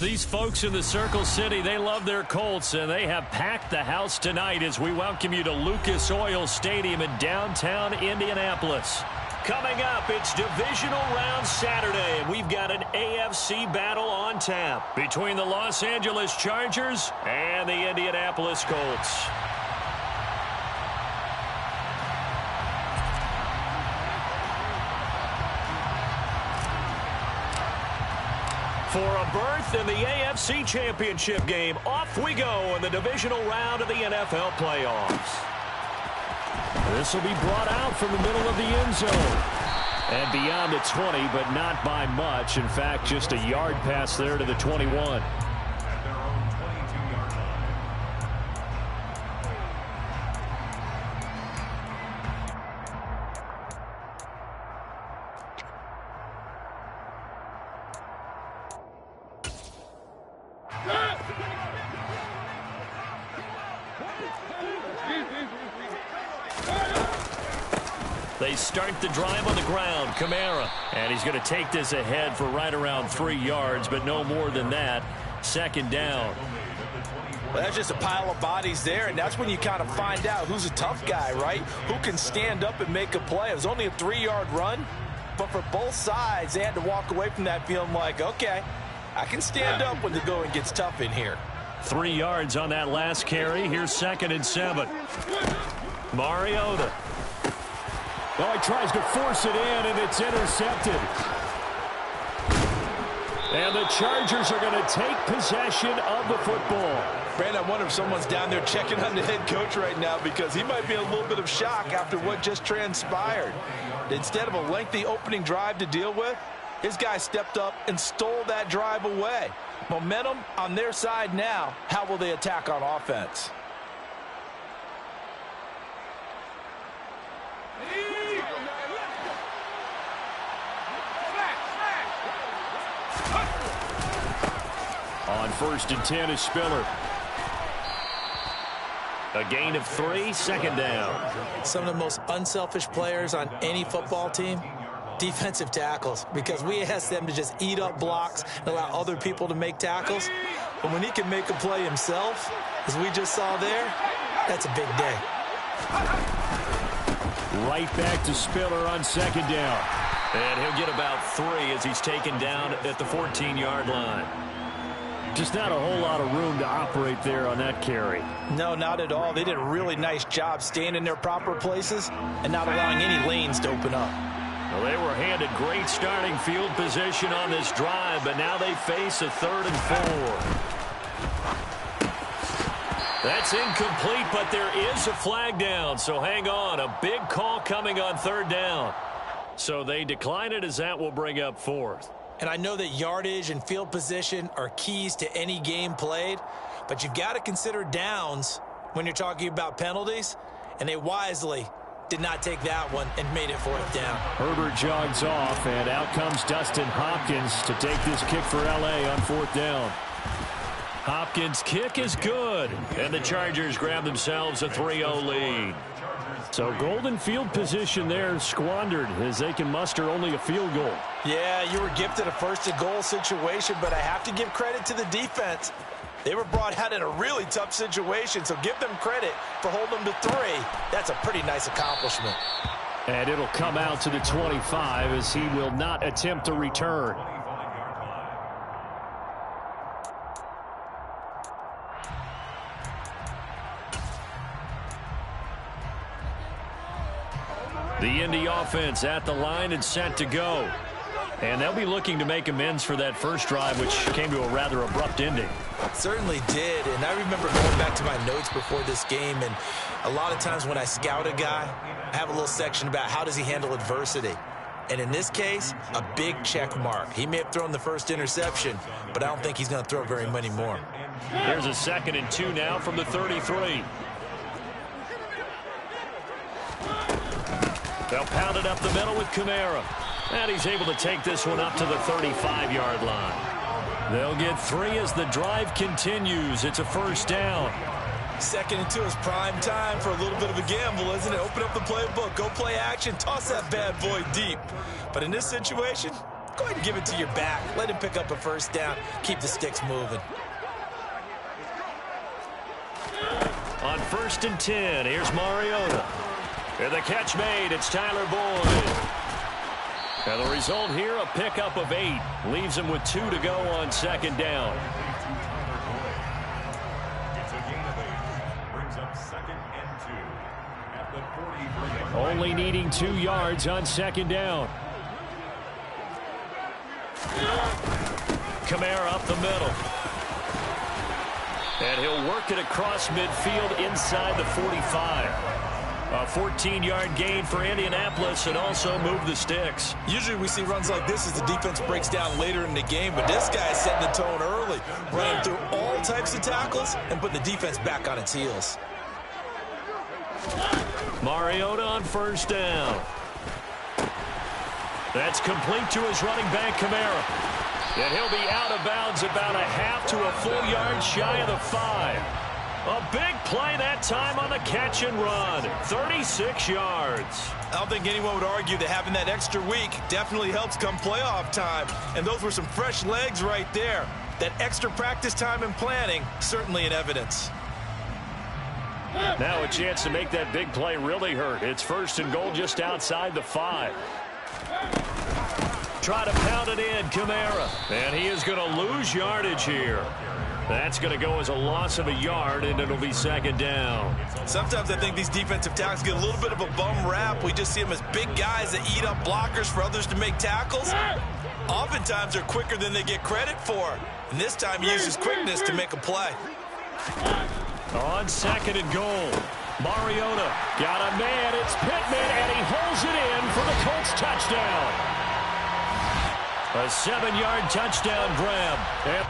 These folks in the Circle City, they love their Colts, and they have packed the house tonight as we welcome you to Lucas Oil Stadium in downtown Indianapolis. Coming up, it's Divisional Round Saturday, and we've got an AFC battle on tap between the Los Angeles Chargers and the Indianapolis Colts. For a berth in the AFC Championship game, off we go in the divisional round of the NFL playoffs. This will be brought out from the middle of the end zone. And beyond the 20, but not by much. In fact, just a yard pass there to the 21. They start the drive on the ground. Kamara. And he's going to take this ahead for right around 3 yards, but no more than that. Second down. Well, that's just a pile of bodies there, and that's when you kind of find out who's a tough guy, right? Who can stand up and make a play. It was only a 3-yard run, but for both sides, they had to walk away from that feeling like, okay, I can stand up when the going gets tough in here. 3 yards on that last carry. Here's 2nd and 7. Mariota. Well, he tries to force it in, and it's intercepted. And the Chargers are going to take possession of the football. Brandon, I wonder if someone's down there checking on the head coach right now, because he might be in a little bit of shock after what just transpired. Instead of a lengthy opening drive to deal with, his guy stepped up and stole that drive away. Momentum on their side now. How will they attack on offense? On 1st and 10 is Spiller. A gain of 3, 2nd down. Some of the most unselfish players on any football team, defensive tackles, because we ask them to just eat up blocks and allow other people to make tackles. But when he can make a play himself, as we just saw there, that's a big day. Right back to Spiller on 2nd down. And he'll get about 3 as he's taken down at the 14-yard line. Just not a whole lot of room to operate there on that carry. No, not at all. They did a really nice job staying in their proper places and not allowing any lanes to open up. Well, they were handed great starting field position on this drive, but now they face a 3rd and 4. That's incomplete, but there is a flag down, so hang on. A big call coming on 3rd down. So they decline it, as that will bring up 4th. And I know that yardage and field position are keys to any game played, but you've got to consider downs when you're talking about penalties, and they wisely did not take that one and made it 4th down. Herbert jogs off, and out comes Dustin Hopkins to take this kick for L.A. on 4th down. Hopkins' kick is good, and the Chargers grab themselves a 3-0 lead. So golden field position there squandered as they can muster only a field goal. Yeah, you were gifted a 1st and goal situation, but I have to give credit to the defense. They were brought out in a really tough situation, so give them credit for holding them to 3. That's a pretty nice accomplishment. And it'll come out to the 25 as he will not attempt to return. The Indy offense at the line and set to go. And they'll be looking to make amends for that first drive, which came to a rather abrupt ending. Certainly did, and I remember going back to my notes before this game, and a lot of times when I scout a guy, I have a little section about how does he handle adversity. And in this case, a big check mark. He may have thrown the first interception, but I don't think he's going to throw very many more. There's a 2nd and 2 now from the 33. They'll pound it up the middle with Kamara. And he's able to take this one up to the 35-yard line. They'll get 3 as the drive continues. It's a 1st down. 2nd and 2 is prime time for a little bit of a gamble, isn't it? Open up the playbook, go play action, toss that bad boy deep. But in this situation, Go ahead and give it to your back. Let him pick up a first down. Keep the sticks moving. On 1st and 10, here's Mariota. And the catch made, it's Tyler Boyd. And the result here, a pickup of 8. Leaves him with 2 to go on 2nd down. It's a gain of 8. Brings up 2nd and 2. At the 40. Only needing 2 yards on 2nd down. Kamara up the middle. And he'll work it across midfield inside the 45. A 14-yard gain for Indianapolis and also move the sticks. Usually we see runs like this as the defense breaks down later in the game, but this guy is setting the tone early, running through all types of tackles and putting the defense back on its heels. Mariota on 1st down. That's complete to his running back, Kamara. And he'll be out of bounds about a half to a full yard shy of the 5. A big play that time on the catch and run. 36 yards. I don't think anyone would argue that having that extra week definitely helps come playoff time. And those were some fresh legs right there. That extra practice time and planning, certainly in evidence. Now a chance to make that big play really hurt. It's 1st and goal just outside the 5. Try to pound it in, Kamara. And he is going to lose yardage here. That's going to go as a loss of a yard, and it'll be 2nd down. Sometimes I think these defensive tackles get a little bit of a bum rap. We just see them as big guys that eat up blockers for others to make tackles. Oftentimes they're quicker than they get credit for. And this time he uses quickness to make a play. On 2nd and goal, Mariota got a man. It's Pittman, and he holds it in for the Colts touchdown. A 7-yard touchdown grab. And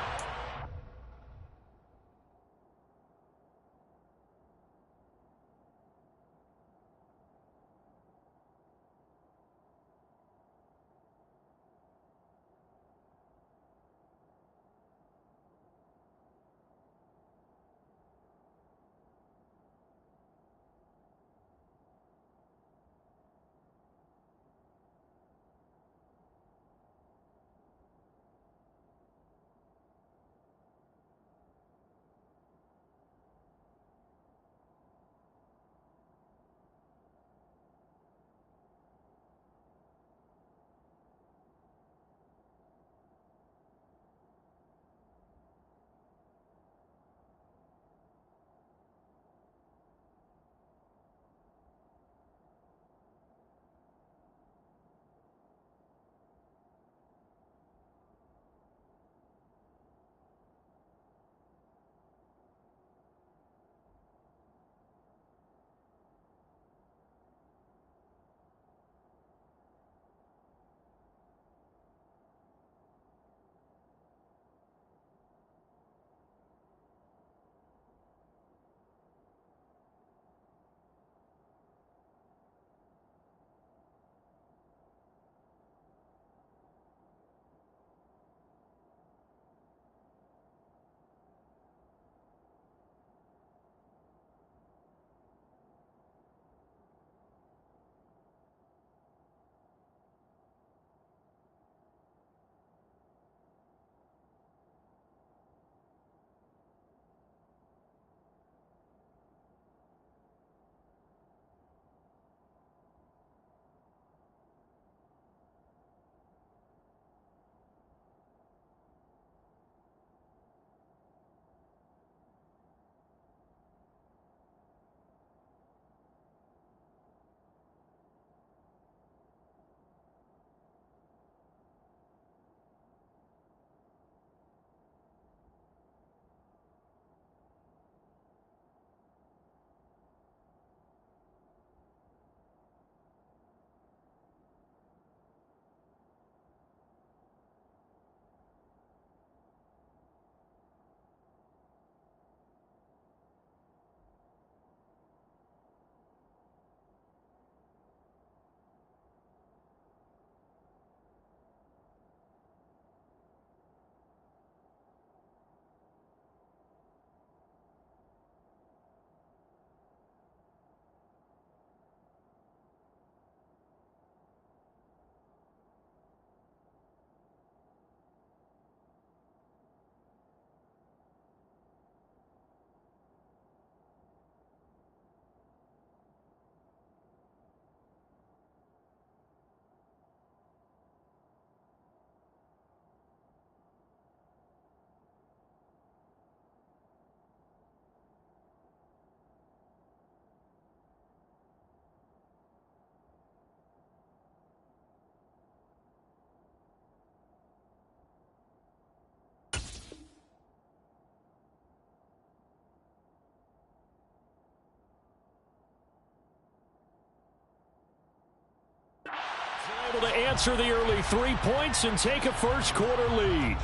answer the early 3 points and take a first-quarter lead.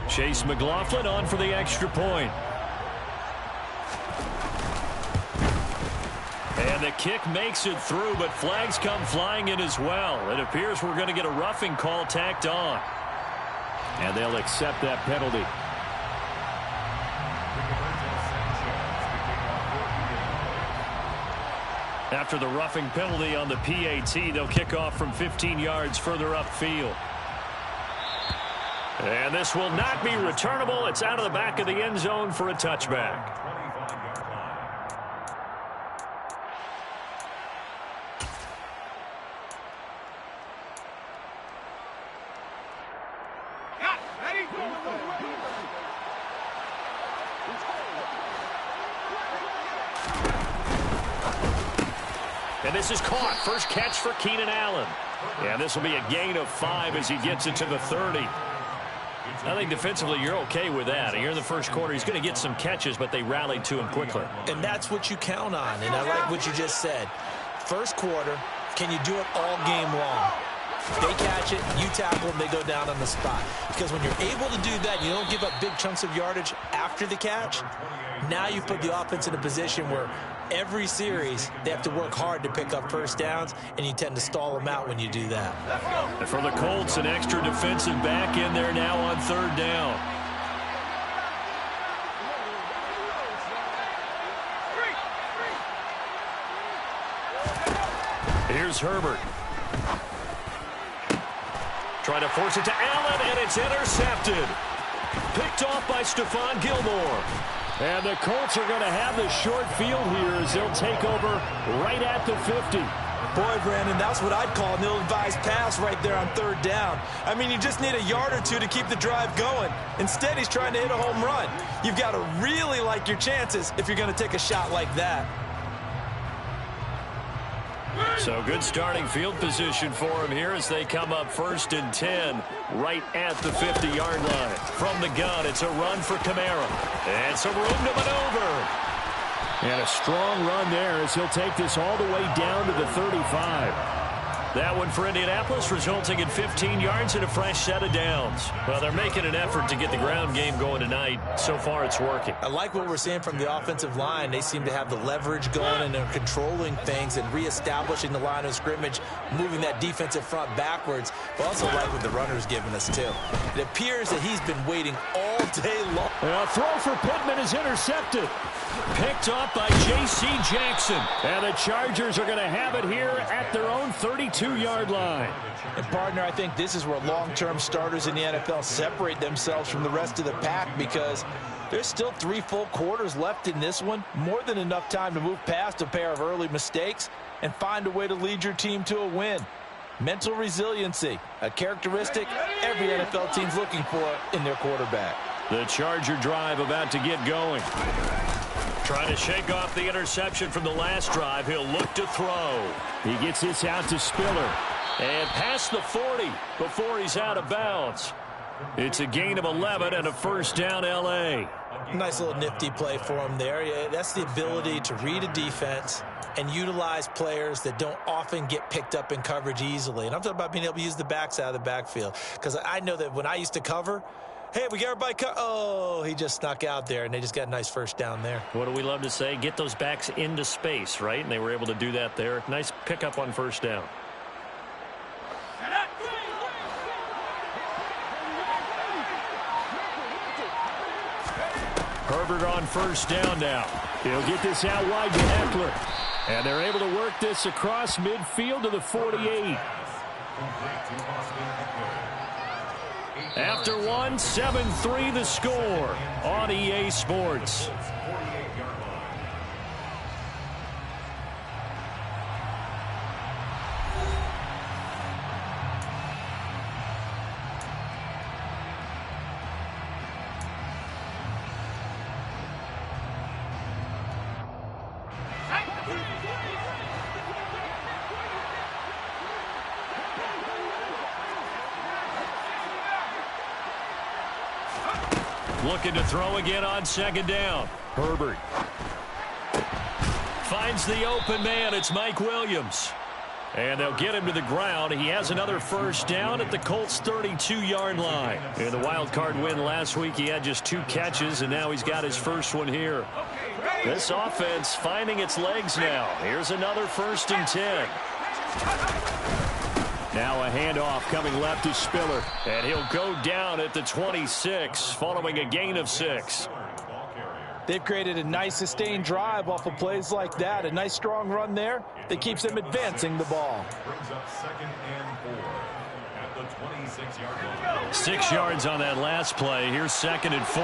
Chase McLaughlin on for the extra point. And the kick makes it through, but flags come flying in as well. It appears we're going to get a roughing call tacked on. And they'll accept that penalty. After the roughing penalty on the PAT, they'll kick off from 15 yards further upfield. And this will not be returnable. It's out of the back of the end zone for a touchback. And this is caught. First catch for Keenan Allen. And this will be a gain of 5 as he gets it to the 30. I think defensively you're okay with that. Here in the first quarter, he's going to get some catches, but they rallied to him quickly. And that's what you count on. And I like what you just said. First quarter, can you do it all game long? They catch it, you tackle them, they go down on the spot. Because when you're able to do that, you don't give up big chunks of yardage after the catch. Now you put the offense in a position where every series they have to work hard to pick up first downs, and you tend to stall them out when you do that. And for the Colts, an extra defensive back in there now on third down. Here's Herbert. Trying to force it to Allen, and it's intercepted. Picked off by Stephon Gilmore. And the Colts are going to have the short field here as they'll take over right at the 50. Boy, Brandon, that's what I'd call an ill-advised pass right there on third down. I mean, you just need a yard or two to keep the drive going. Instead, he's trying to hit a home run. You've got to really like your chances if you're going to take a shot like that. So good starting field position for him here as they come up 1st and 10 right at the 50-yard line. From the gun, it's a run for Kamara. And some room to maneuver. And a strong run there as he'll take this all the way down to the 35. That one for Indianapolis, resulting in 15 yards and a fresh set of downs. Well, they're making an effort to get the ground game going tonight. So far, it's working. I like what we're seeing from the offensive line. They seem to have the leverage going, and they're controlling things and reestablishing the line of scrimmage, moving that defensive front backwards. But also like what the runner's giving us, too. It appears that he's been waiting all day long. A throw for Pittman is intercepted. Picked up by J.C. Jackson. And the Chargers are going to have it here at their own 32-yard line. And, partner, I think this is where long-term starters in the NFL separate themselves from the rest of the pack, because there's still 3 full quarters left in this one. More than enough time to move past a pair of early mistakes and find a way to lead your team to a win. Mental resiliency, a characteristic every NFL team's looking for in their quarterback. The Charger drive about to get going. Trying to shake off the interception from the last drive. He'll look to throw. He gets this out to Spiller. And past the 40 before he's out of bounds. It's a gain of 11 and a first down, L.A. Nice little nifty play for him there. Yeah, that's the ability to read a defense and utilize players that don't often get picked up in coverage easily. And I'm talking about being able to use the backs out of the backfield. Because I know that when I used to cover, hey, we got everybody oh, he just snuck out there, and they just got a nice first down there. What do we love to say? Get those backs into space, right? And they were able to do that there. Nice pickup on first down. Herbert on first down now. He'll get this out wide to Eckler. And they're able to work this across midfield to the 48. After one, 7-3 the score on EA Sports. Looking to throw again on second down. Herbert finds the open man. It's Mike Williams. And they'll get him to the ground. He has another first down at the Colts' 32-yard line. In the wild card win last week, he had just 2 catches, and now he's got his first one here. This offense finding its legs now. Here's another 1st and 10. Now a handoff coming left to Spiller. And he'll go down at the 26 following a gain of 6. They've created a nice sustained drive off of plays like that. A nice strong run there that keeps them advancing the ball. Brings up 2nd and 4 at the 26-yard line. 6 yards on that last play. Here's 2nd and 4.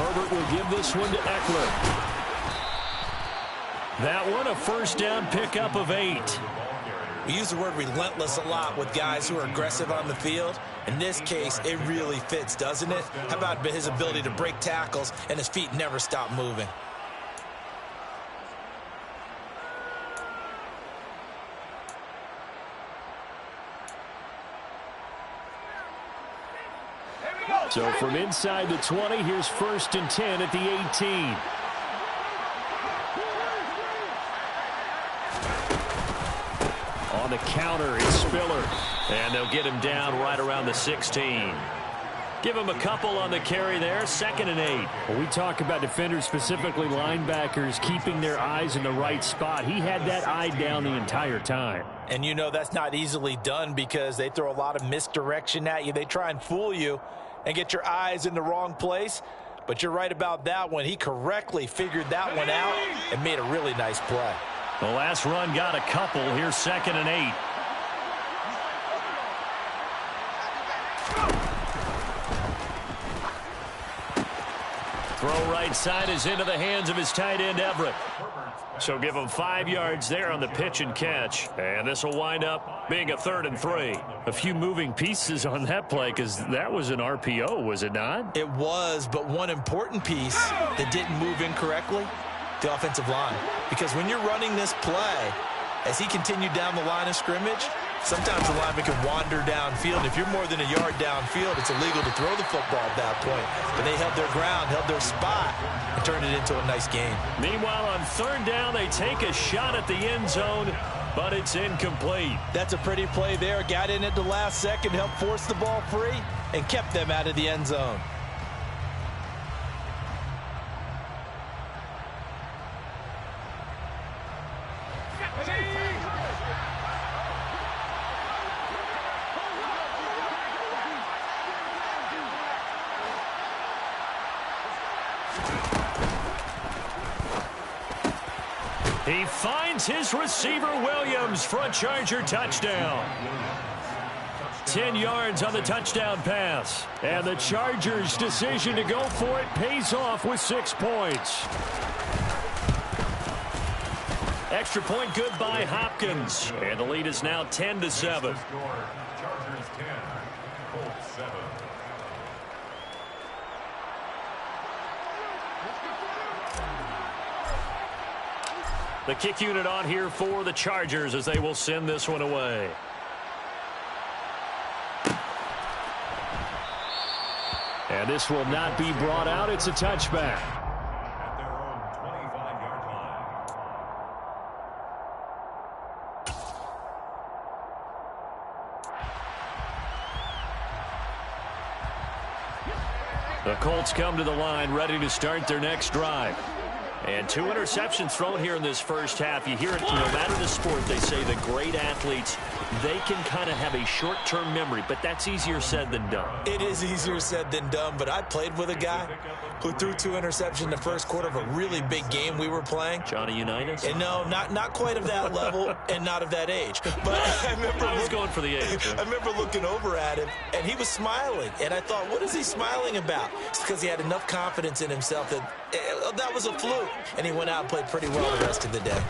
Herbert will give this one to Eckler. That one a first down pickup of 8. We use the word relentless a lot with guys who are aggressive on the field. In this case, it really fits, doesn't it? How about his ability to break tackles and his feet never stop moving? So from inside the 20, here's 1st and 10 at the 18. On the counter, it's Spiller. And they'll get him down right around the 16. Give him a couple on the carry there. 2nd and 8. Well, we talk about defenders, specifically linebackers, keeping their eyes in the right spot. He had that eye down the entire time. And you know that's not easily done because they throw a lot of misdirection at you. They try and fool you and get your eyes in the wrong place. But you're right about that one. He correctly figured that one out and made a really nice play. The last run got a couple. Here's 2nd and 8. Throw right side is into the hands of his tight end, Everett. So give him 5 yards there on the pitch and catch. And this will wind up being a 3rd and 3. A few moving pieces on that play because that was an RPO, was it not? It was, but one important piece that didn't move incorrectly, the offensive line. Because when you're running this play, as he continued down the line of scrimmage, sometimes the lineman can wander downfield. If you're more than a yard downfield, it's illegal to throw the football at that point. But they held their ground, held their spot, and turned it into a nice game. Meanwhile, on 3rd down, they take a shot at the end zone, but it's incomplete. That's a pretty play there. Got in at the last second, helped force the ball free, and kept them out of the end zone. He finds his receiver, Williams, for a Charger touchdown. 10 yards on the touchdown pass. And the Chargers' decision to go for it pays off with 6 points. Extra point good by Hopkins. And the lead is now 10-7. Chargers 10, Colts 7. The kick unit on here for the Chargers as they will send this one away. And this will not be brought out. It's a touchback. At their own 25-yard line. The Colts come to the line ready to start their next drive. And 2 interceptions thrown here in this first half. You hear it, no matter the sport, they say the great athletes, they can kind of have a short-term memory, but that's easier said than done. It is easier said than done, but I played with a guy who threw 2 interceptions in the first quarter of a really big game we were playing. Johnny Unitas? And no, not quite of that level and not of that age. But I was going for the age. I remember looking over at him, and he was smiling. And I thought, what is he smiling about? It's because he had enough confidence in himself that that was a fluke. And he went out and played pretty well the rest of the day.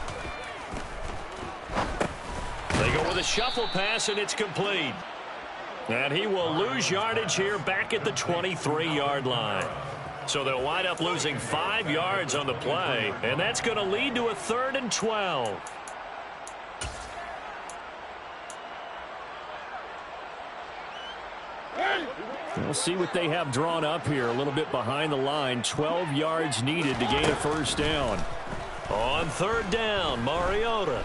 They go with a shuffle pass, and it's complete. And he will lose yardage here back at the 23-yard line. So they'll wind up losing 5 yards on the play, and that's going to lead to a 3rd and 12. We'll see what they have drawn up here a little bit behind the line. 12 yards needed to gain a first down. On on third down. Mariota.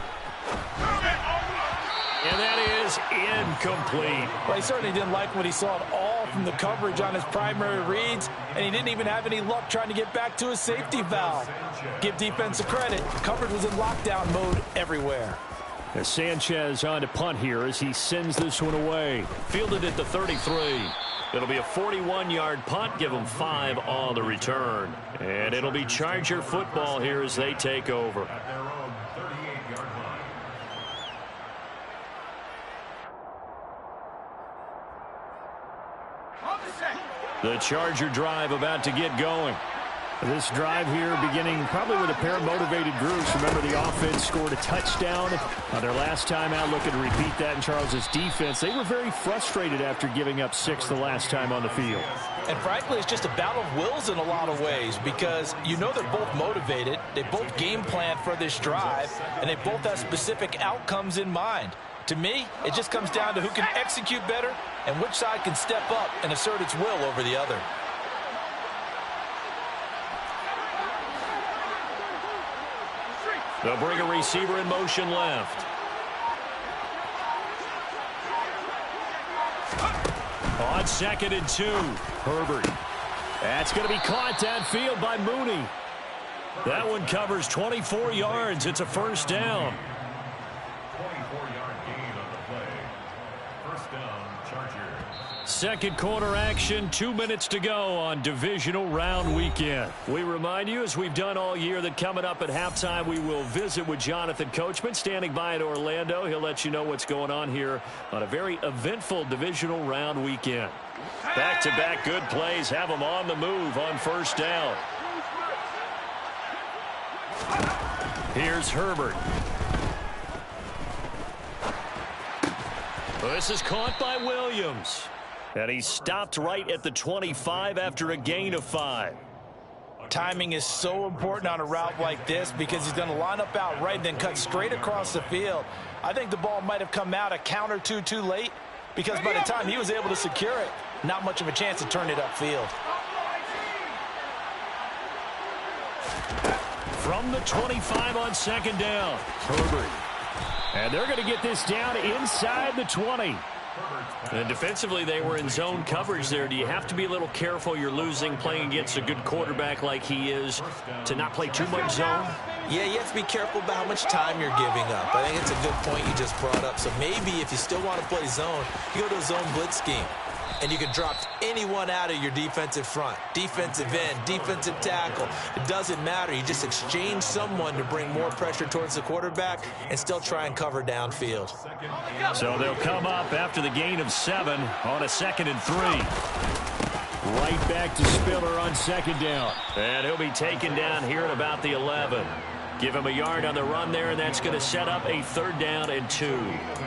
And that is incomplete. Well, he certainly didn't like what he saw at all from the coverage on his primary reads, and he didn't even have any luck trying to get back to his safety valve. Give defense a credit. Coverage was in lockdown mode everywhere. As Sanchez on to punt here as he sends this one away. Fielded at the 33. It'll be a 41-yard punt. Give them 5 on the return. And it'll be Charger football here as they take over. The Charger drive about to get going. This drive here beginning probably with a pair of motivated groups. Remember, the offense scored a touchdown on their last time out, looking to repeat that in Charles's defense. They were very frustrated after giving up 6 the last time on the field. And frankly, it's just a battle of wills in a lot of ways because you know they're both motivated. They both game plan for this drive, and they both have specific outcomes in mind. To me, it just comes down to who can execute better and which side can step up and assert its will over the other. They'll bring a receiver in motion left. On 2nd and 2. Herbert. That's going to be caught downfield by Mooney. That one covers 24 yards. It's a first down. 24-yard gain on the play. First down, Chargers. Second quarter action, 2 minutes to go on divisional round weekend. We remind you, as we've done all year, that coming up at halftime, we will visit with Jonathan Coachman, standing by in Orlando. He'll let you know what's going on here on a very eventful divisional round weekend. Back-to-back good plays have them on the move on first down. Here's Herbert. This is caught by Williams. And he stopped right at the 25 after a gain of 5. Timing is so important on a route like this because he's going to line up out right and then cut straight across the field. I think the ball might have come out a count or two too late because by the time he was able to secure it, not much of a chance to turn it upfield. From the 25 on second down, Herbert. And they're going to get this down inside the 20. And defensively, they were in zone coverage there. Do you have to be a little careful? You're losing playing against a good quarterback like he is to not play too much zone? Yeah, you have to be careful about how much time you're giving up. I think it's a good point you just brought up. So maybe if you still want to play zone, you go to a zone blitz scheme. And you can drop anyone out of your defensive front, defensive end, defensive tackle. It doesn't matter. You just exchange someone to bring more pressure towards the quarterback and still try and cover downfield. So they'll come up after the gain of 7 on a 2nd and 3. Right back to Spiller on second down. And he'll be taken down here at about the 11. Give him a yard on the run there, and that's going to set up a 3rd down and 2.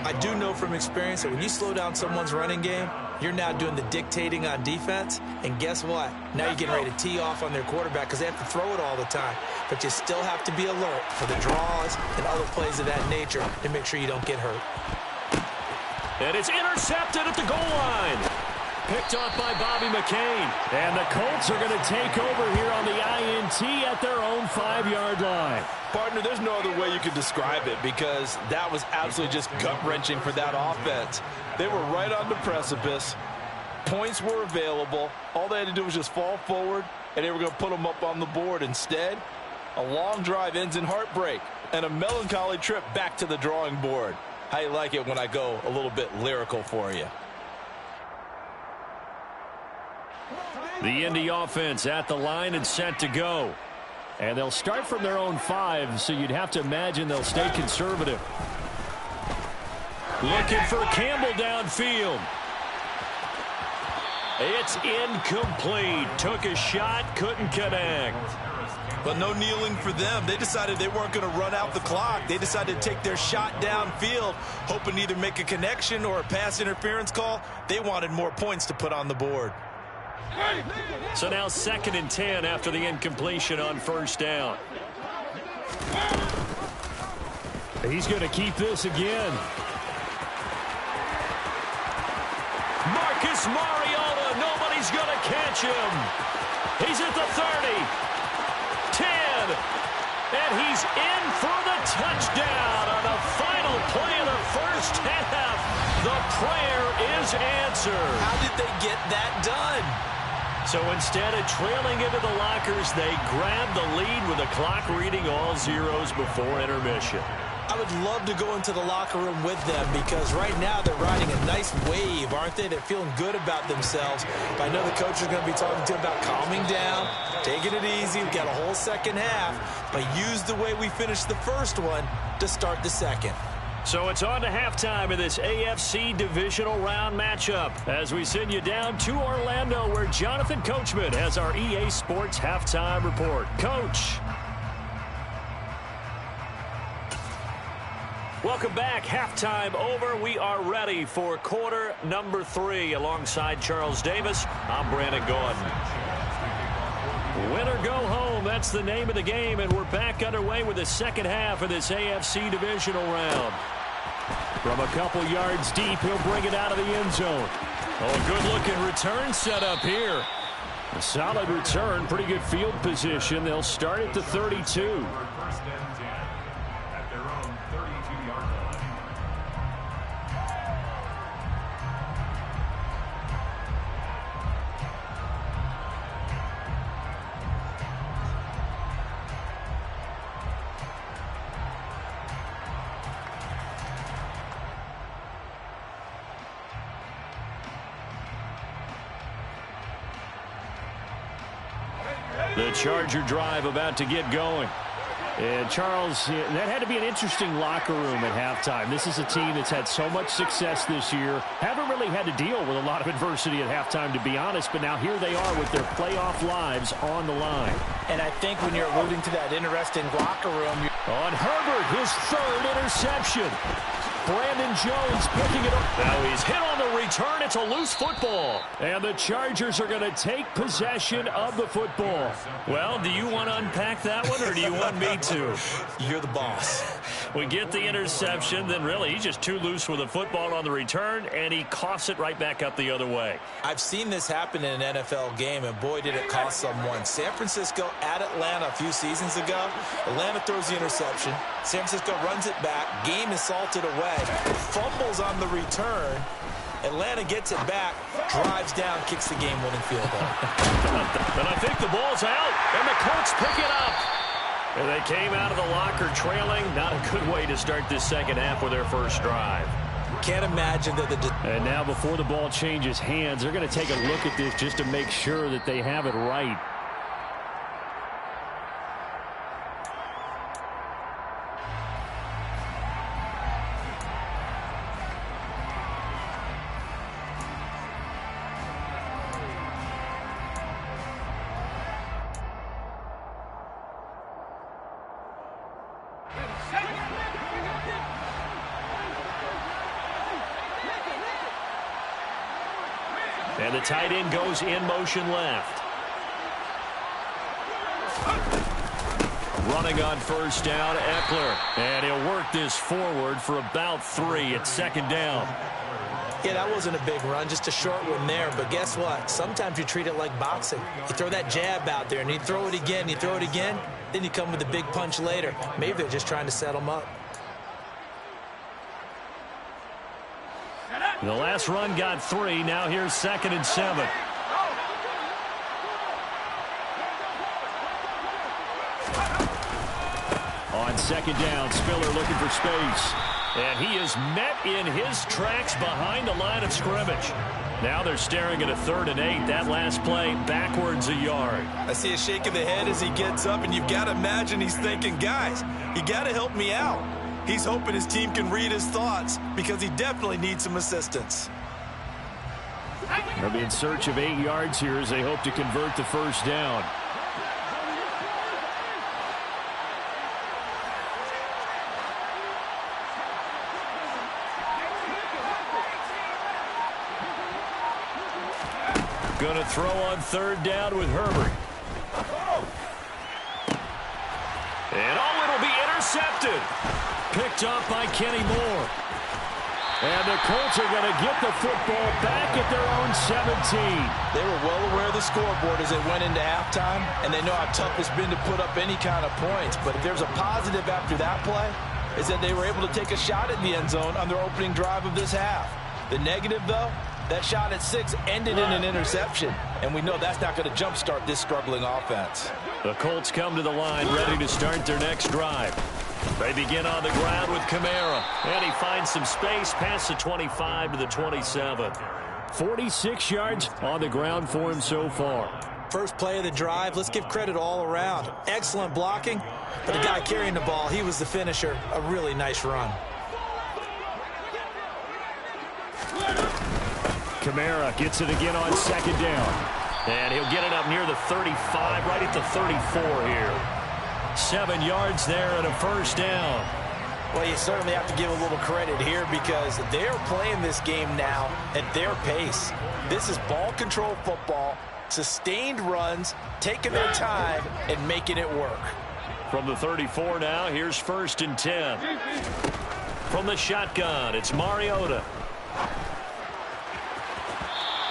I do know from experience that when you slow down someone's running game, you're now doing the dictating on defense, and guess what? Now you're getting ready to tee off on their quarterback because they have to throw it all the time. But you still have to be alert for the draws and other plays of that nature to make sure you don't get hurt. And it's intercepted at the goal line. Picked off by Bobby McCain. And the Colts are going to take over here on the INT at their own 5-yard line. Partner, there's no other way you could describe it because that was absolutely just gut-wrenching for that offense. They were right on the precipice. Points were available. All they had to do was just fall forward, and they were going to put them up on the board. Instead, a long drive ends in heartbreak and a melancholy trip back to the drawing board. How you like it when I go a little bit lyrical for you? The Indy offense at the line and set to go. And they'll start from their own 5, so you'd have to imagine they'll stay conservative. Looking for Campbell downfield. It's incomplete. Took a shot, couldn't connect. But no kneeling for them. They decided they weren't going to run out the clock. They decided to take their shot downfield, hoping to either make a connection or a pass interference call. They wanted more points to put on the board. So now 2nd and 10 after the incompletion on first down. He's going to keep this again. Marcus Mariota, nobody's going to catch him. He's at the 30, 10, And he's in for the touchdown on the final play of the first half. The prayer is answered. How did they get that done? So instead of trailing into the lockers, they grab the lead with the clock reading all zeros before intermission. I would love to go into the locker room with them because right now they're riding a nice wave, aren't they? They're feeling good about themselves. But I know the coach is going to be talking to them about calming down, taking it easy. We've got a whole second half, but use the way we finished the first one to start the second. So it's on to halftime of this AFC divisional round matchup as we send you down to Orlando where Jonathan Coachman has our EA Sports halftime report. Coach. Welcome back. Halftime over. We are ready for quarter number 3 alongside Charles Davis. I'm Brandon Gordon. Win or go home, that's the name of the game, and we're back underway with the second half of this AFC divisional round. From a couple yards deep, he'll bring it out of the end zone. Oh, good-looking return set up here. A solid return, pretty good field position. They'll start at the 32. First and 10 at their own 32-yard line. The Charger drive about to get going. And Charles, that had to be an interesting locker room at halftime. This is a team that's had so much success this year. Haven't really had to deal with a lot of adversity at halftime, to be honest. But now here they are with their playoff lives on the line. And I think when you're alluding to that interesting locker room. On Herbert, his third interception. Brandon Jones picking it up. Now he's hit on the return. It's a loose football. And the Chargers are going to take possession of the football. Well, do you want to unpack that one or do you want me to? You're the boss. We get the interception, then really he's just too loose with the football on the return, and he coughs it right back up the other way. I've seen this happen in an NFL game, and boy, did it cost someone. San Francisco at Atlanta a few seasons ago. Atlanta throws the interception. San Francisco runs it back. Game is salted away. Fumbles on the return. Atlanta gets it back, drives down, kicks the game-winning field goal. And I think the ball's out, and the Colts pick it up. And they came out of the locker trailing. Not a good way to start this second half with their first drive. Can't imagine that And now before the ball changes hands, they're going to take a look at this just to make sure that they have it right. And the tight end goes in motion left. Running on first down, Eckler. And he'll work this forward for about 3 at second down. Yeah, that wasn't a big run, just a short one there. But guess what? Sometimes you treat it like boxing. You throw that jab out there, and you throw it again, you throw it again, then you come with a big punch later. Maybe they're just trying to set them up. The last run got 3. Now here's 2nd and 7. On second down, Spiller looking for space. And he is met in his tracks behind the line of scrimmage. Now they're staring at a 3rd and 8. That last play backwards a yard. I see a shake of the head as he gets up, and you've got to imagine he's thinking, guys, you got to help me out. He's hoping his team can read his thoughts because he definitely needs some assistance. They'll be in search of 8 yards here as they hope to convert the first down. Going to throw on 3rd down with Herbert. And it'll be intercepted. Picked up by Kenny Moore. And the Colts are going to get the football back at their own 17. They were well aware of the scoreboard as they went into halftime, and they know how tough it's been to put up any kind of points. But if there's a positive after that play, is that they were able to take a shot at the end zone on their opening drive of this half. The negative, though, that shot at 6 ended in an interception, and we know that's not going to jumpstart this struggling offense. The Colts come to the line ready to start their next drive. They begin on the ground with Kamara, and he finds some space past the 25 to the 27. 46 yards on the ground for him so far. First play of the drive, let's give credit all around. Excellent blocking, but the guy carrying the ball, he was the finisher. A really nice run. Kamara gets it again on second down. And he'll get it up near the 35, right at the 34 here. 7 yards there and a first down. Well, you certainly have to give a little credit here because they're playing this game now at their pace. This is ball control football, sustained runs, taking their time, and making it work. From the 34 now, here's 1st and 10. From the shotgun, it's Mariota.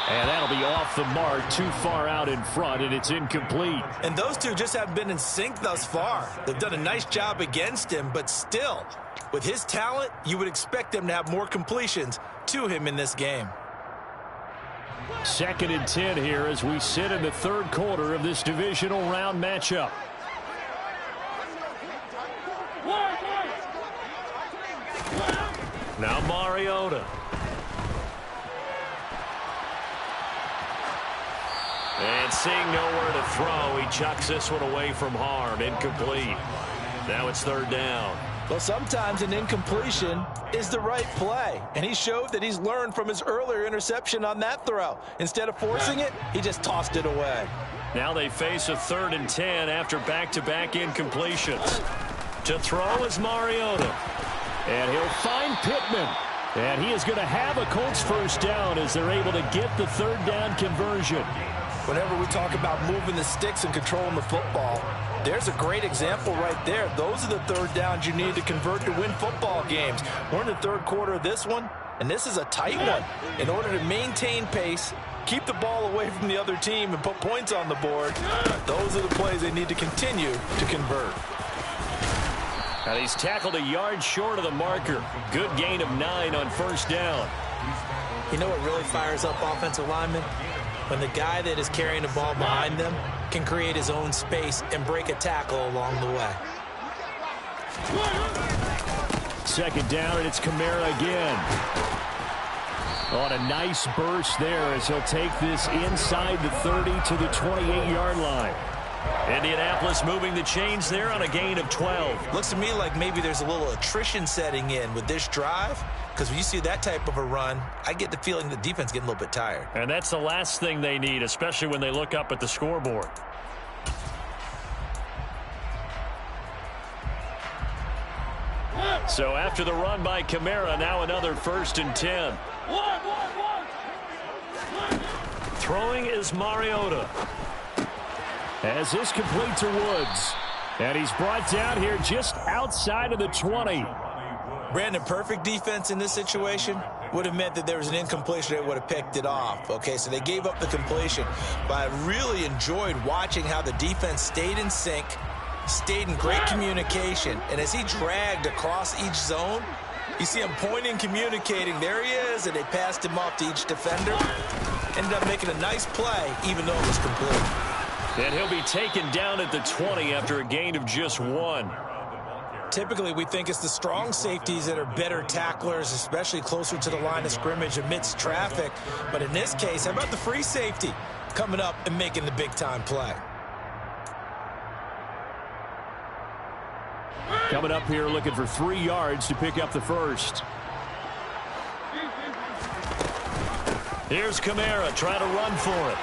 And that'll be off the mark, too far out in front, and it's incomplete. And those two just haven't been in sync thus far. They've done a nice job against him, but still, with his talent, you would expect them to have more completions to him in this game. 2nd and 10 here as we sit in the third quarter of this divisional round matchup. Now Mariota. And seeing nowhere to throw, he chucks this one away from harm. Incomplete. Now it's 3rd down. Well, sometimes an incompletion is the right play, and he showed that he's learned from his earlier interception on that throw. Instead of forcing it, he just tossed it away. Now they face a 3rd and 10 after back-to-back incompletions. To throw is Mariota. And he'll find Pittman. And he is going to have a Colts first down as they're able to get the 3rd down conversion. Whenever we talk about moving the sticks and controlling the football, there's a great example right there. Those are the 3rd downs you need to convert to win football games. We're in the 3rd quarter of this one, and this is a tight one. In order to maintain pace, keep the ball away from the other team, and put points on the board, those are the plays they need to continue to convert. And he's tackled a yard short of the marker. Good gain of 9 on 1st down. You know what really fires up offensive linemen? When the guy that is carrying the ball behind them can create his own space and break a tackle along the way. 2nd down, and it's Kamara again. On a nice burst there as he'll take this inside the 30 to the 28-yard line. Indianapolis moving the chains there on a gain of 12. Looks to me like maybe there's a little attrition setting in with this drive, because when you see that type of a run, I get the feeling the defense getting a little bit tired. And that's the last thing they need, especially when they look up at the scoreboard. So after the run by Kamara, now another 1st and 10. Throwing is Mariota. As this complete to Woods. And he's brought down here just outside of the 20. Brandon, perfect defense in this situation would have meant that there was an incompletion. They would have picked it off. Okay, so they gave up the completion. But I really enjoyed watching how the defense stayed in sync, stayed in great communication. And as he dragged across each zone, you see him pointing, communicating. There he is, and they passed him off to each defender. Ended up making a nice play, even though it was complete. And he'll be taken down at the 20 after a gain of just 1. Typically, we think it's the strong safeties that are better tacklers, especially closer to the line of scrimmage amidst traffic. But in this case, how about the free safety coming up and making the big-time play? Coming up here looking for 3 yards to pick up the first. Here's Kamara trying to run for it.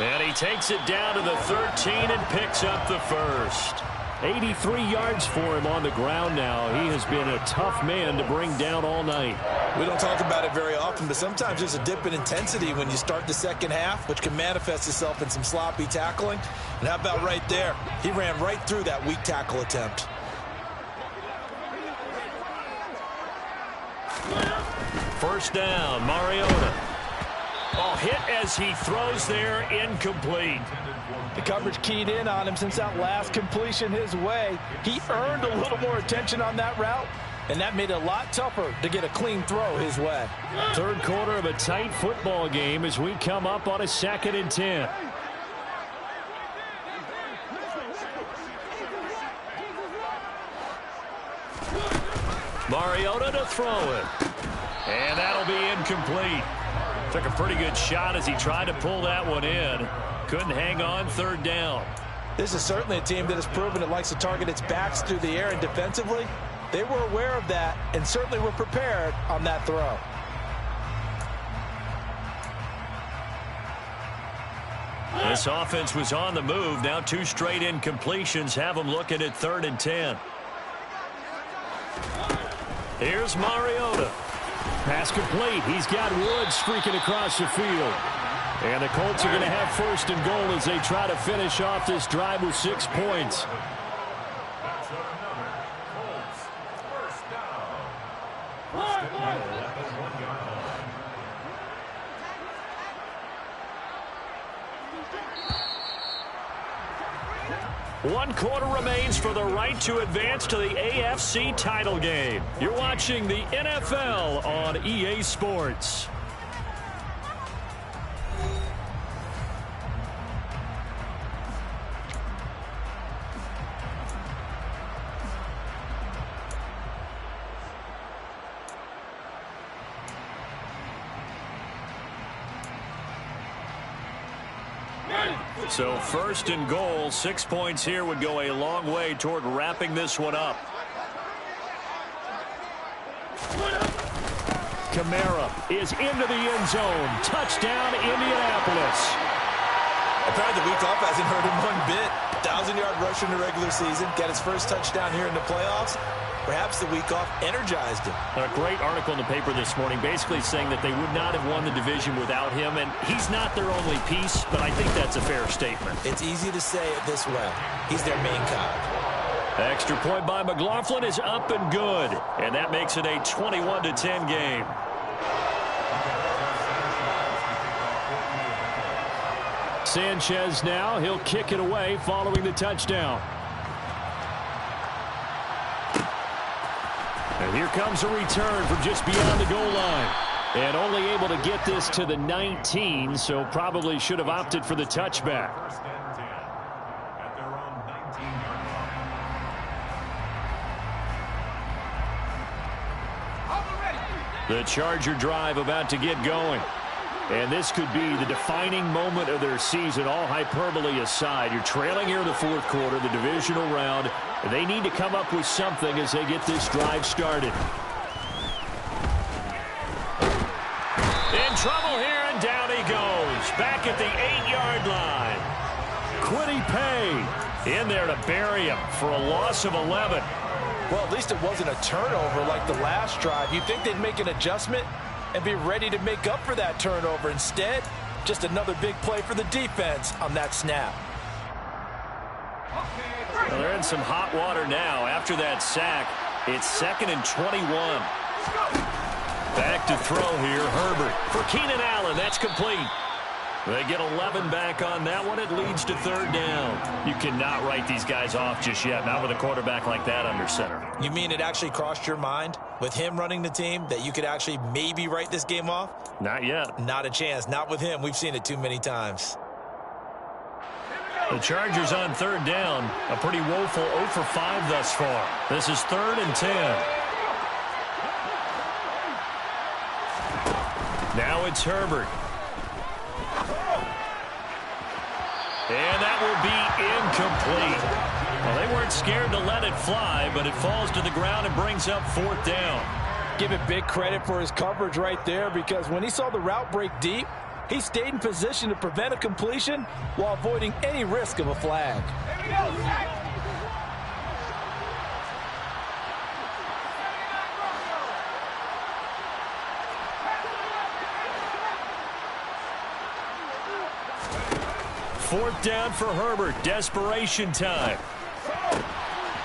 And he takes it down to the 13 and picks up the first. 83 yards for him on the ground now. He has been a tough man to bring down all night. We don't talk about it very often, but sometimes there's a dip in intensity when you start the second half, which can manifest itself in some sloppy tackling. And how about right there? He ran right through that weak tackle attempt. First down, Mariota. Oh, hit as he throws there, incomplete. The coverage keyed in on him since that last completion his way. He earned a little more attention on that route, and that made it a lot tougher to get a clean throw his way. Third quarter of a tight football game as we come up on a 2nd and 10. Mariota to throw it. And that'll be incomplete. Took a pretty good shot as he tried to pull that one in. Couldn't hang on. Third down. This is certainly a team that has proven it likes to target its backs through the air, and defensively, they were aware of that and certainly were prepared on that throw. This offense was on the move. Now 2 straight incompletions have them looking at 3rd and 10. Here's Mariota. Pass complete. He's got Woods streaking across the field. And the Colts are going to have 1st and goal as they try to finish off this drive with 6 points. One quarter remains for the right to advance to the AFC title game. You're watching the NFL on EA Sports. So 1st and goal, 6 points here would go a long way toward wrapping this one up. Kamara is into the end zone. Touchdown, Indianapolis. Apparently the week off hasn't hurt him one bit. 1,000-yard rusher in the regular season. Got his first touchdown here in the playoffs. Perhaps the week off energized him. A great article in the paper this morning basically saying that they would not have won the division without him, and he's not their only piece, but I think that's a fair statement. It's easy to say it this way. He's their main cog. Extra point by McLaughlin is up and good, and that makes it a 21-10 game. Sanchez now. He'll kick it away following the touchdown. And here comes a return from just beyond the goal line. And only able to get this to the 19, so probably should have opted for the touchback. At their own 19-yard line. The Charger drive about to get going. And this could be the defining moment of their season, all hyperbole aside. You're trailing here in the 4th quarter, the divisional round. They need to come up with something as they get this drive started. In trouble here, and down he goes. Back at the 8-yard line. Quiddy Pay in there to bury him for a loss of 11. Well, at least it wasn't a turnover like the last drive. You'd think they'd make an adjustment and be ready to make up for that turnover. Instead, just another big play for the defense on that snap. Well, they're in some hot water now. After that sack, it's 2nd and 21. Back to throw here, Herbert. For Keenan Allen, that's complete. They get 11 back on that one. It leads to 3rd down. You cannot write these guys off just yet, not with a quarterback like that under center. You mean it actually crossed your mind with him running the team that you could actually maybe write this game off? Not yet. Not a chance. Not with him. We've seen it too many times. The Chargers on 3rd down. A pretty woeful 0 for 5 thus far. This is 3rd and 10. Now it's Herbert. And that will be incomplete. Well, they weren't scared to let it fly, but it falls to the ground and brings up 4th down. Give it big credit for his coverage right there, because when he saw the route break deep, he stayed in position to prevent a completion while avoiding any risk of a flag. Fourth down for Herbert. Desperation time.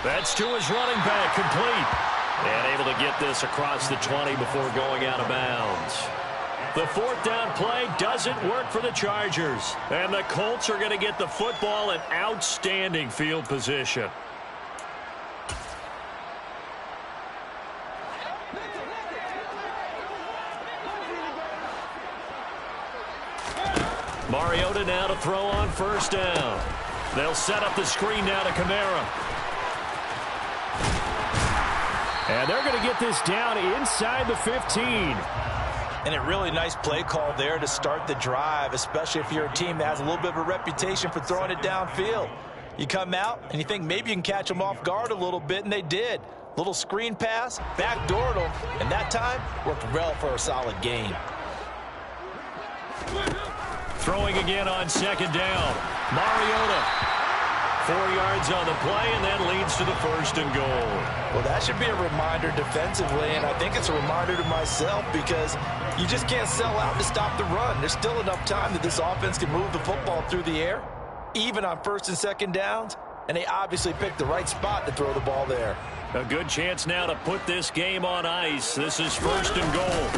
That's to his running back. Complete. And able to get this across the 20 before going out of bounds. The fourth down play doesn't work for the Chargers. And the Colts are going to get the football in outstanding field position. Mariota now to throw on first down. They'll set up the screen now to Kamara. And they're going to get this down inside the 15. And a really nice play call there to start the drive, especially if you're a team that has a little bit of a reputation for throwing it downfield. You come out and you think maybe you can catch them off guard a little bit, and they did. Little screen pass, backdoored them, and that time worked well for a solid gain. Throwing again on second down. Mariota. 4 yards on the play, and that leads to the first and goal. Well, that should be a reminder defensively, and I think it's a reminder to myself because you just can't sell out to stop the run. There's still enough time that this offense can move the football through the air, even on first and second downs, and they obviously picked the right spot to throw the ball there. A good chance now to put this game on ice. This is first and goal.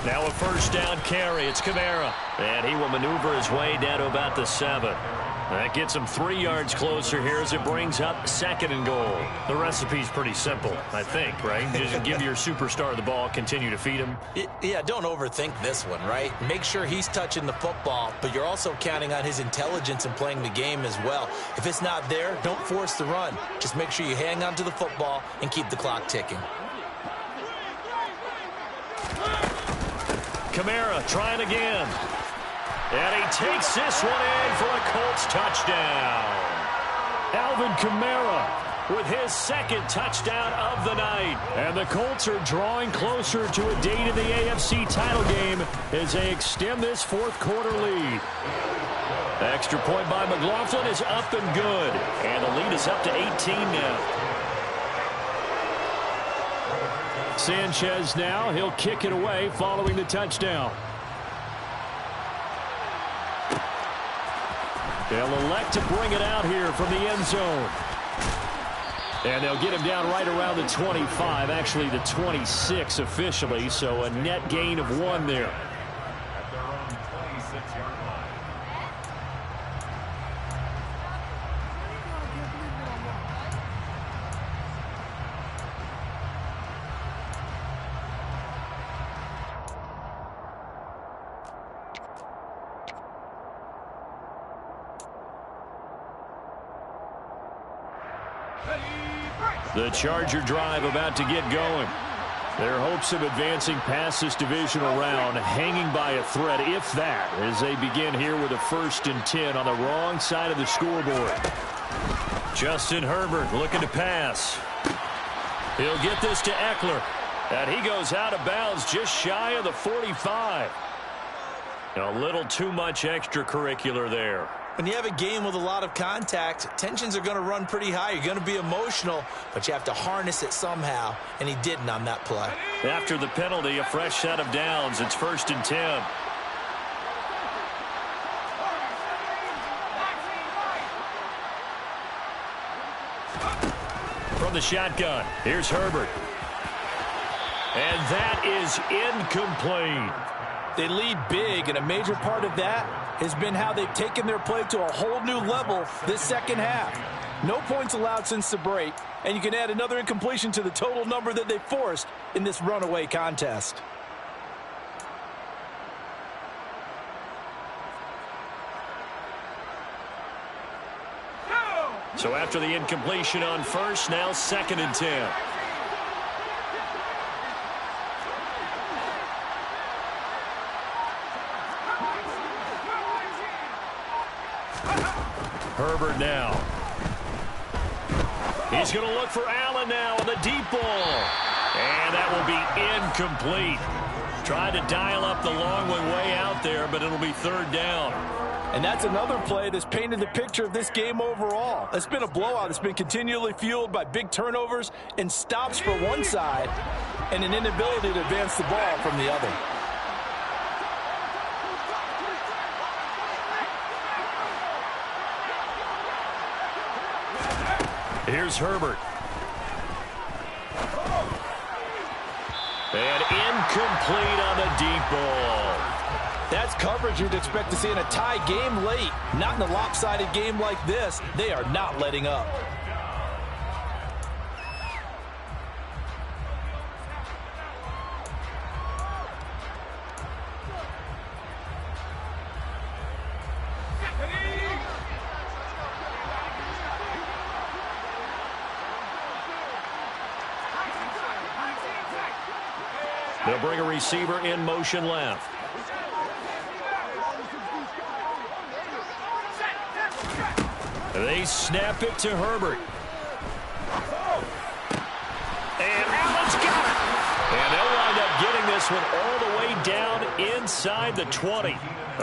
Now a first down carry. It's Kamara. And he will maneuver his way down to about the 7. That gets him 3 yards closer here as it brings up second and goal. The recipe's pretty simple, I think, right? Just give your superstar the ball, continue to feed him. Yeah, don't overthink this one, right? Make sure he's touching the football, but you're also counting on his intelligence in playing the game as well. If it's not there, don't force the run. Just make sure you hang on to the football and keep the clock ticking. Kamara trying again. And he takes this one in for a Colts touchdown. Alvin Kamara with his second touchdown of the night. And the Colts are drawing closer to a date in the AFC title game as they extend this fourth quarter lead. Extra point by McLaughlin is up and good. And the lead is up to 18 now. Sanchez now, he'll kick it away following the touchdown. They'll elect to bring it out here from the end zone. And they'll get him down right around the 25, actually the 26 officially, so a net gain of 1 there. At their own 26-yard line. The Charger drive about to get going. Their hopes of advancing past this divisional round hanging by a thread, if that, as they begin here with a 1st and 10 on the wrong side of the scoreboard. Justin Herbert looking to pass. He'll get this to Eckler. And he goes out of bounds just shy of the 45. A little too much extracurricular there. When you have a game with a lot of contact, tensions are going to run pretty high. You're going to be emotional, but you have to harness it somehow, and he didn't on that play. After the penalty, a fresh set of downs. It's 1st and 10. From the shotgun, here's Herbert. And that is incomplete. They lead big, and a major part of that has been how they've taken their play to a whole new level this second half. No points allowed since the break, and you can add another incompletion to the total number that they forced in this runaway contest. So after the incompletion on first, now 2nd and 10. Herbert now. He's going to look for Allen now on the deep ball. And that will be incomplete. Tried to dial up the long way out there, but it'll be 3rd down. And that's another play that's painted the picture of this game overall. It's been a blowout. It's been continually fueled by big turnovers and stops for one side and an inability to advance the ball from the other. Here's Herbert. And incomplete on the deep ball. That's coverage you'd expect to see in a tie game late. Not in a lopsided game like this. They are not letting up. They'll bring a receiver in motion left. They snap it to Herbert. And Allen's got it. And they'll wind up getting this one all the way down inside the 20.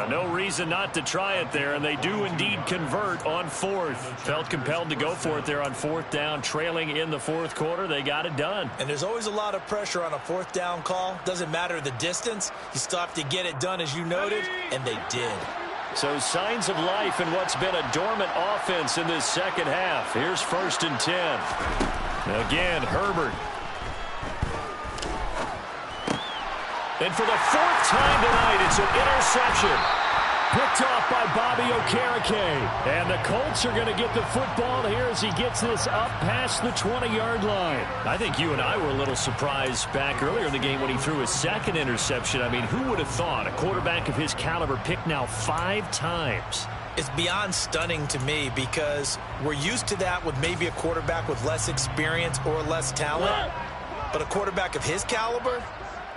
No reason not to try it there, and they do indeed convert on fourth. Felt compelled to go for it there on fourth down, trailing in the fourth quarter. They got it done. And there's always a lot of pressure on a fourth down call. Doesn't matter the distance. You still have to get it done, as you noted, and they did. So signs of life in what's been a dormant offense in this second half. Here's 1st and 10. Again, Herbert. And for the 4th time tonight, it's an interception. Picked off by Bobby Okereke. And the Colts are going to get the football here as he gets this up past the 20-yard line. I think you and I were a little surprised back earlier in the game when he threw his 2nd interception. I mean, who would have thought a quarterback of his caliber picked now 5 times? It's beyond stunning to me because we're used to that with maybe a quarterback with less experience or less talent. But a quarterback of his caliber,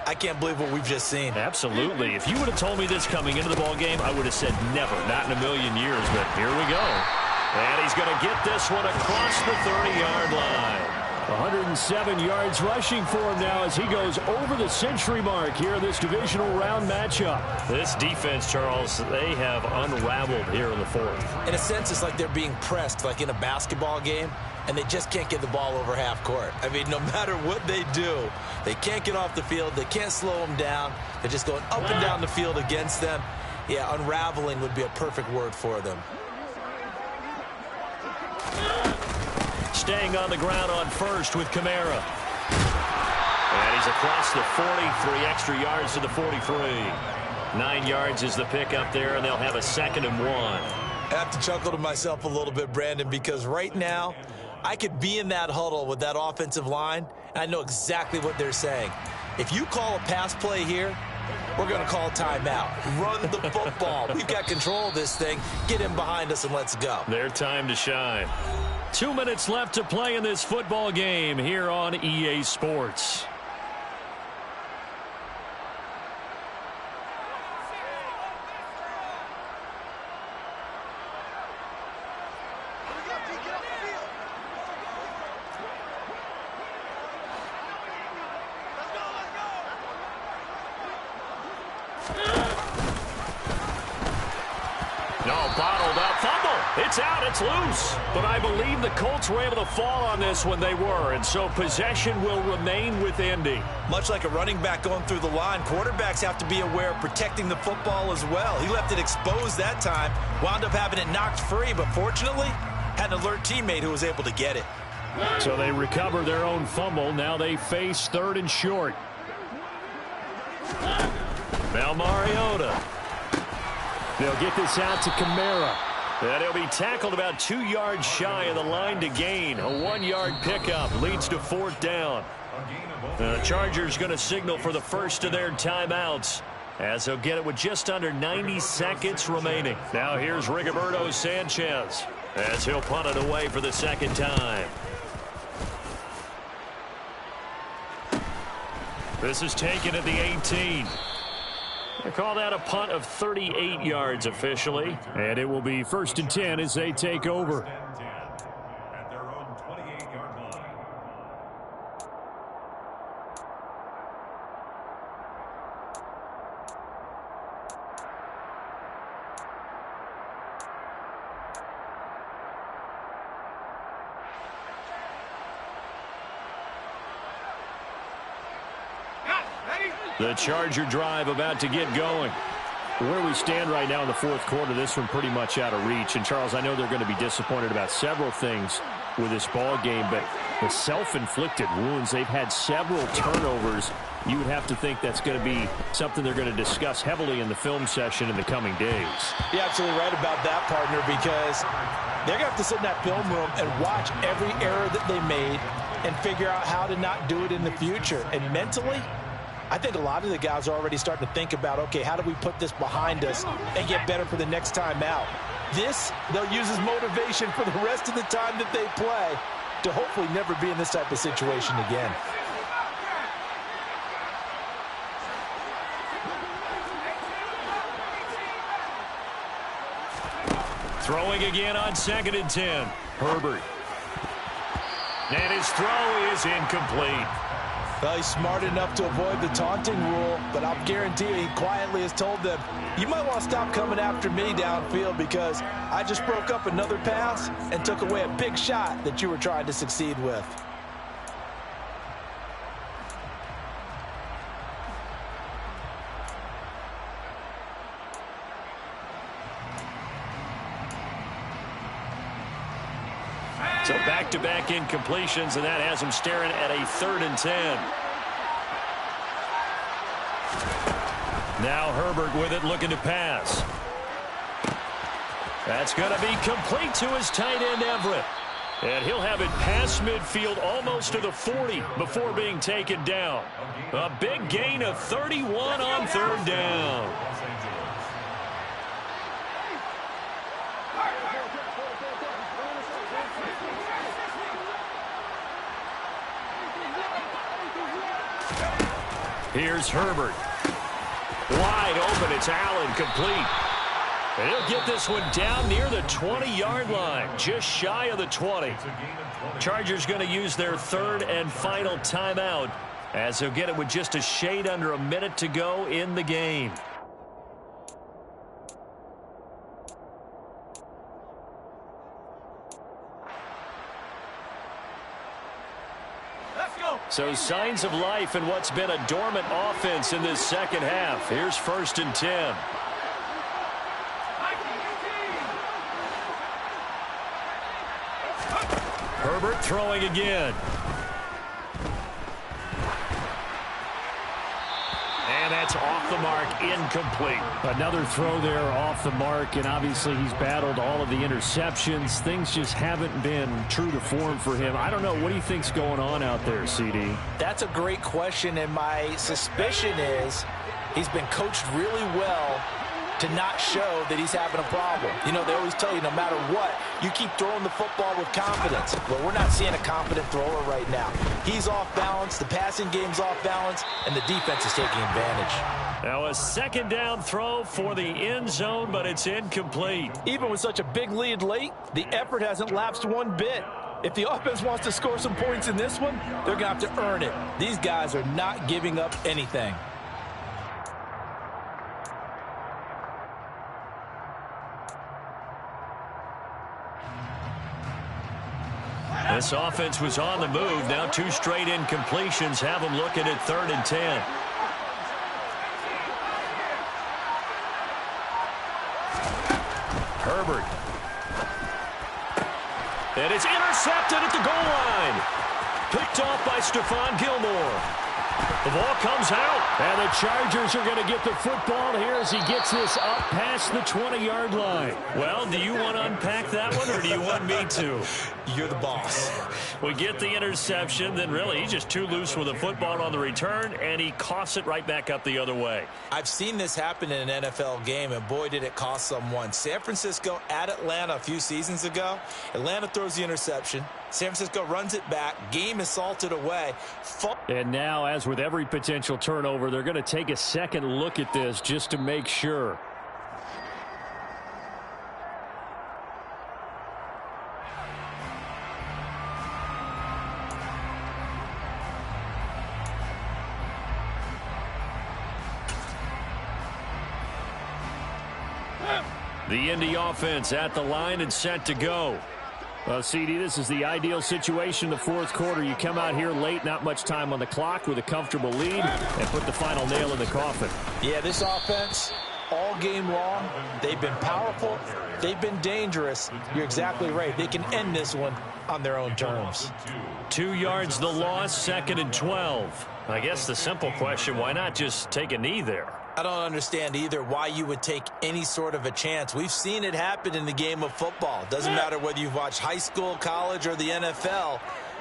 I can't believe what we've just seen. Absolutely. If you would have told me this coming into the ball game, I would have said never, not in a million years. But here we go. And he's going to get this one across the 30-yard line. 107 yards rushing for him now as he goes over the century mark here in this divisional round matchup. This defense, Charles, they have unraveled here in the 4th. In a sense, it's like they're being pressed like in a basketball game, and they just can't get the ball over half court. I mean, no matter what they do, they can't get off the field. They can't slow them down. They're just going up and down the field against them. Yeah, unraveling would be a perfect word for them. Staying on the ground on first with Kamara. And he's across the 40, 3 extra yards to the 43. 9 yards is the pickup there, and they'll have a 2nd and 1. I have to chuckle to myself a little bit, Brandon, because right now I could be in that huddle with that offensive line, and I know exactly what they're saying. If you call a pass play here, we're going to call timeout. Run the football. We've got control of this thing. Get in behind us and let's go. Their time to shine. 2 minutes left to play in this football game here on EA Sports. Bottled up, fumble. It's out, it's loose. But I believe the Colts were able to fall on this when they were, and so possession will remain with Indy. Much like a running back going through the line, quarterbacks have to be aware of protecting the football as well. He left it exposed that time, wound up having it knocked free, but fortunately had an alert teammate who was able to get it. So they recover their own fumble. Now they face 3rd and short. Now Mariota. They'll get this out to Kamara. And he'll be tackled about 2 yards shy of the line to gain. A 1-yard pickup leads to 4th down. The Chargers going to signal for the first of their timeouts as they'll get it with just under 90 seconds remaining. Now here's Rigoberto Sanchez as he'll punt it away for the 2nd time. This is taken at the 18. They call that a punt of 38 yards officially. And it will be 1st and 10 as they take over. At their own 28-yard line. The Charger drive about to get going. Where we stand right now in the 4th quarter, this one pretty much out of reach. And, Charles, I know they're going to be disappointed about several things. with this ball game, but the self-inflicted wounds, they've had several turnovers. You would have to think that's going to be something they're going to discuss heavily in the film session in the coming days. You're absolutely right about that, partner, because they're going to have to sit in that film room and watch every error that they made and figure out how to not do it in the future. And mentally, I think a lot of the guys are already starting to think about, okay, how do we put this behind us and get better for the next time out? This, they'll use as motivation for the rest of the time that they play to hopefully never be in this type of situation again. Throwing again on 2nd and 10. Herbert. And his throw is incomplete. Well, he's smart enough to avoid the taunting rule, but I'll guarantee you he quietly has told them, you might want to stop coming after me downfield because I just broke up another pass and took away a big shot that you were trying to succeed with. So back-to-back incompletions, and that has him staring at a 3rd and 10. Now Herbert with it, looking to pass. That's going to be complete to his tight end, Everett. And he'll have it past midfield almost to the 40 before being taken down. A big gain of 31 on 3rd down. Here's Herbert. Wide open, it's Allen, complete. And he'll get this one down near the 20-yard line, just shy of the 20. Chargers going to use their 3rd and final timeout as they'll get it with just a shade under a minute to go in the game. So signs of life in what's been a dormant offense in this second half. Here's 1st and 10. Herbert throwing again. And that's off the mark, incomplete. Another throw there off the mark, and obviously he's battled all of the interceptions. Things just haven't been true to form for him. I don't know. What do you think's going on out there, CD? That's a great question, and my suspicion is he's been coached really well to not show that he's having a problem. You know, they always tell you no matter what, you keep throwing the football with confidence. Well, we're not seeing a confident thrower right now. He's off balance, the passing game's off balance, and the defense is taking advantage. Now a 2nd down throw for the end zone, but it's incomplete. Even with such a big lead late, the effort hasn't lapsed one bit. If the offense wants to score some points in this one, they're going to have to earn it. These guys are not giving up anything. This offense was on the move. Now 2 straight incompletions have them looking at 3rd and 10. Herbert. And it's intercepted at the goal line. Picked off by Stephon Gilmore. The ball comes out. And the Chargers are going to get the football here as he gets this up past the 20-yard line. Well, do you want to unpack that one, or do you want me to? You're the boss. We get the interception, then really he's just too loose with the football on the return, and he coughs it right back up the other way. I've seen this happen in an NFL game, and boy, did it cost someone. San Francisco at Atlanta a few seasons ago. Atlanta throws the interception. San Francisco runs it back. Game is salted away. And now, as with every potential turnover, they're going to take a second look at this just to make sure. The Indy offense at the line and set to go. Well, CD, this is the ideal situation in the 4th quarter. You come out here late, not much time on the clock with a comfortable lead, and put the final nail in the coffin. Yeah, this offense, all game long. They've been powerful. They've been dangerous. You're exactly right. They can end this one on their own terms. 2 yards the loss, 2nd and 12. I guess the simple question, why not just take a knee there? I don't understand either why you would take any sort of a chance. We've seen it happen in the game of football. Doesn't matter whether you've watched high school, college, or the NFL.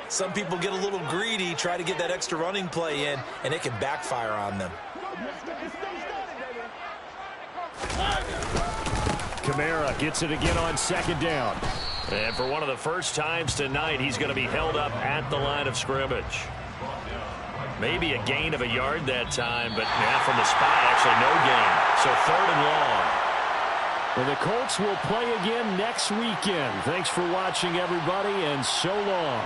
Some people get a little greedy, try to get that extra running play in, and it can backfire on them. Kamara gets it again on 2nd down. And for one of the first times tonight, he's going to be held up at the line of scrimmage. Maybe a gain of a yard that time, but from the spot, actually no gain. So 3rd and long. Well, the Colts will play again next weekend. Thanks for watching, everybody, and so long.